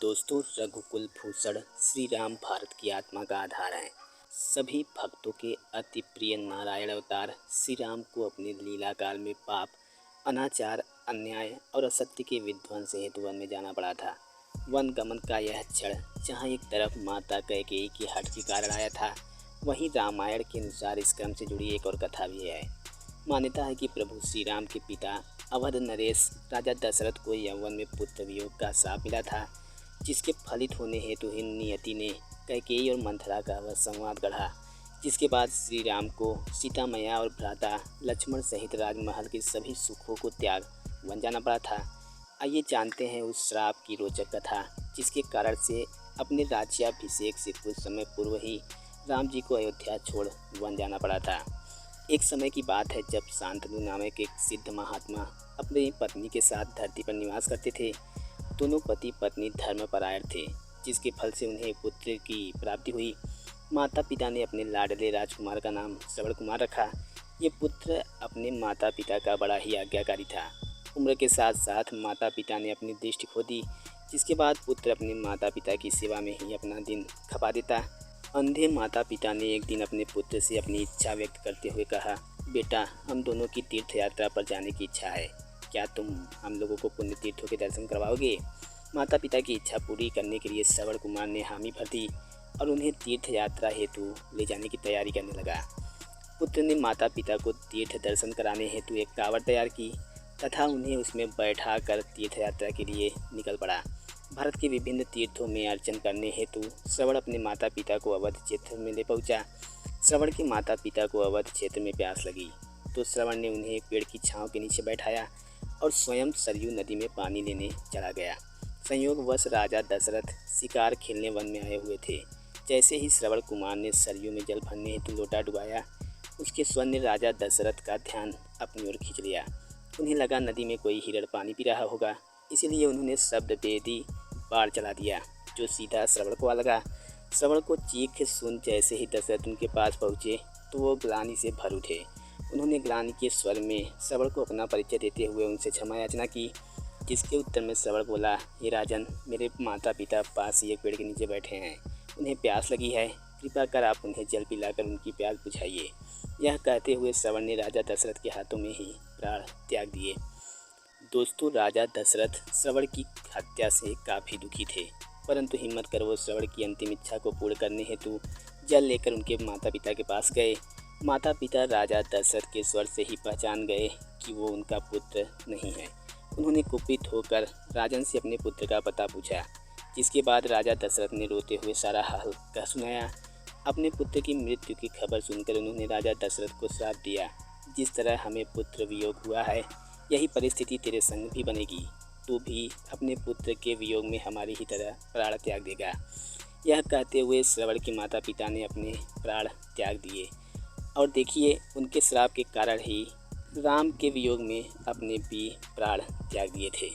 दोस्तों, रघुकुल भूषण श्री राम भारत की आत्मा का आधार हैं। सभी भक्तों के अति प्रिय नारायण अवतार श्री राम को अपने लीला काल में पाप, अनाचार, अन्याय और असत्य के विध्वंस हेतु वन में जाना पड़ा था। वन गमन का यह क्षण जहाँ एक तरफ माता कैकेयी की हठ के कारण आया था, वहीं रामायण के अनुसार इस क्रम से जुड़ी एक और कथा भी है। मान्यता है कि प्रभु श्री राम के पिता अवध नरेश राजा दशरथ को यौवन में पुत्र वियोग का शाप मिला था, जिसके फलित होने हेतु ही नियति ने कैकेयी और मंथरा का वह संवाद गढ़ा, जिसके बाद श्री राम को सीता मैया और भ्राता लक्ष्मण सहित राजमहल के सभी सुखों को त्याग वन जाना पड़ा था। आइए जानते हैं उस श्राप की रोचक कथा, जिसके कारण से अपने राज्याभिषेक से कुछ समय पूर्व ही राम जी को अयोध्या छोड़ वन जाना पड़ा था। एक समय की बात है जब शांतनु नामक एक सिद्ध महात्मा अपनी पत्नी के साथ धरती पर निवास करते थे। दोनों पति पत्नी धर्मपरायण थे, जिसके फल से उन्हें पुत्र की प्राप्ति हुई। माता पिता ने अपने लाडले राजकुमार का नाम श्रवण कुमार रखा। ये पुत्र अपने माता पिता का बड़ा ही आज्ञाकारी था। उम्र के साथ साथ माता पिता ने अपनी दृष्टि खो दी, जिसके बाद पुत्र अपने माता पिता की सेवा में ही अपना दिन खपा देता। अंधे माता पिता ने एक दिन अपने पुत्र से अपनी इच्छा व्यक्त करते हुए कहा, बेटा, हम दोनों की तीर्थ यात्रा पर जाने की इच्छा है, क्या तुम हम लोगों को पुण्य तीर्थों के दर्शन करवाओगे? माता पिता की इच्छा पूरी करने के लिए श्रवण कुमार ने हामी भर दी और उन्हें तीर्थ यात्रा हेतु ले जाने की तैयारी करने लगा। पुत्र ने माता पिता को तीर्थ दर्शन कराने हेतु एक कावड़ तैयार की तथा उन्हें उसमें बैठा कर तीर्थ यात्रा के लिए निकल पड़ा। भारत के विभिन्न तीर्थों में अर्चन करने हेतु श्रवण अपने माता पिता को अवध क्षेत्र में ले पहुंचा। श्रवण के माता पिता को अवध क्षेत्र में प्यास लगी तो श्रवण ने उन्हें एक पेड़ की छांव के नीचे बैठाया और स्वयं सरयू नदी में पानी लेने चला गया। संयोगवश राजा दशरथ शिकार खेलने वन में आए हुए थे। जैसे ही श्रवण कुमार ने सरयू में जल भरने हेतु लोटा डुबाया, उसके स्वर ने राजा दशरथ का ध्यान अपनी ओर खींच लिया। उन्हें लगा नदी में कोई हिरण पानी पी रहा होगा, इसीलिए उन्होंने शब्द बेदी बाढ़ चला दिया, जो सीधा श्रवण को आ लगा। श्रवण को चीख सुन जैसे ही दशरथ उनके पास पहुँचे तो वो ग्लानि से भर उठे। उन्होंने ग्लानि के स्वर में श्रवण को अपना परिचय देते हुए उनसे क्षमा याचना की, जिसके उत्तर में श्रवण बोला, हे राजन, मेरे माता पिता पास ही एक पेड़ के नीचे बैठे हैं, उन्हें प्यास लगी है, कृपा कर आप उन्हें जल पिलाकर उनकी प्यास बुझाइए। यह कहते हुए श्रवण ने राजा दशरथ के हाथों में ही प्राण त्याग दिए। दोस्तों, राजा दशरथ श्रवण की हत्या से काफ़ी दुखी थे, परंतु हिम्मत कर वो श्रवण की अंतिम इच्छा को पूर्ण करने हेतु जल लेकर उनके माता पिता के पास गए। माता पिता राजा दशरथ के स्वर से ही पहचान गए कि वो उनका पुत्र नहीं है। उन्होंने कुपित होकर राजन से अपने पुत्र का पता पूछा, जिसके बाद राजा दशरथ ने रोते हुए सारा हाल कह सुनाया। अपने पुत्र की मृत्यु की खबर सुनकर उन्होंने राजा दशरथ को श्राप दिया, जिस तरह हमें पुत्र वियोग हुआ है, यही परिस्थिति तेरे संग भी बनेगी। तू भी अपने पुत्र के वियोग में हमारी ही तरह प्राण त्याग देगा। यह कहते हुए श्रवण के माता पिता ने अपने प्राण त्याग दिए और देखिए, उनके श्राप के कारण ही राम के वियोग में अपने भी प्राण त्याग दिए थे।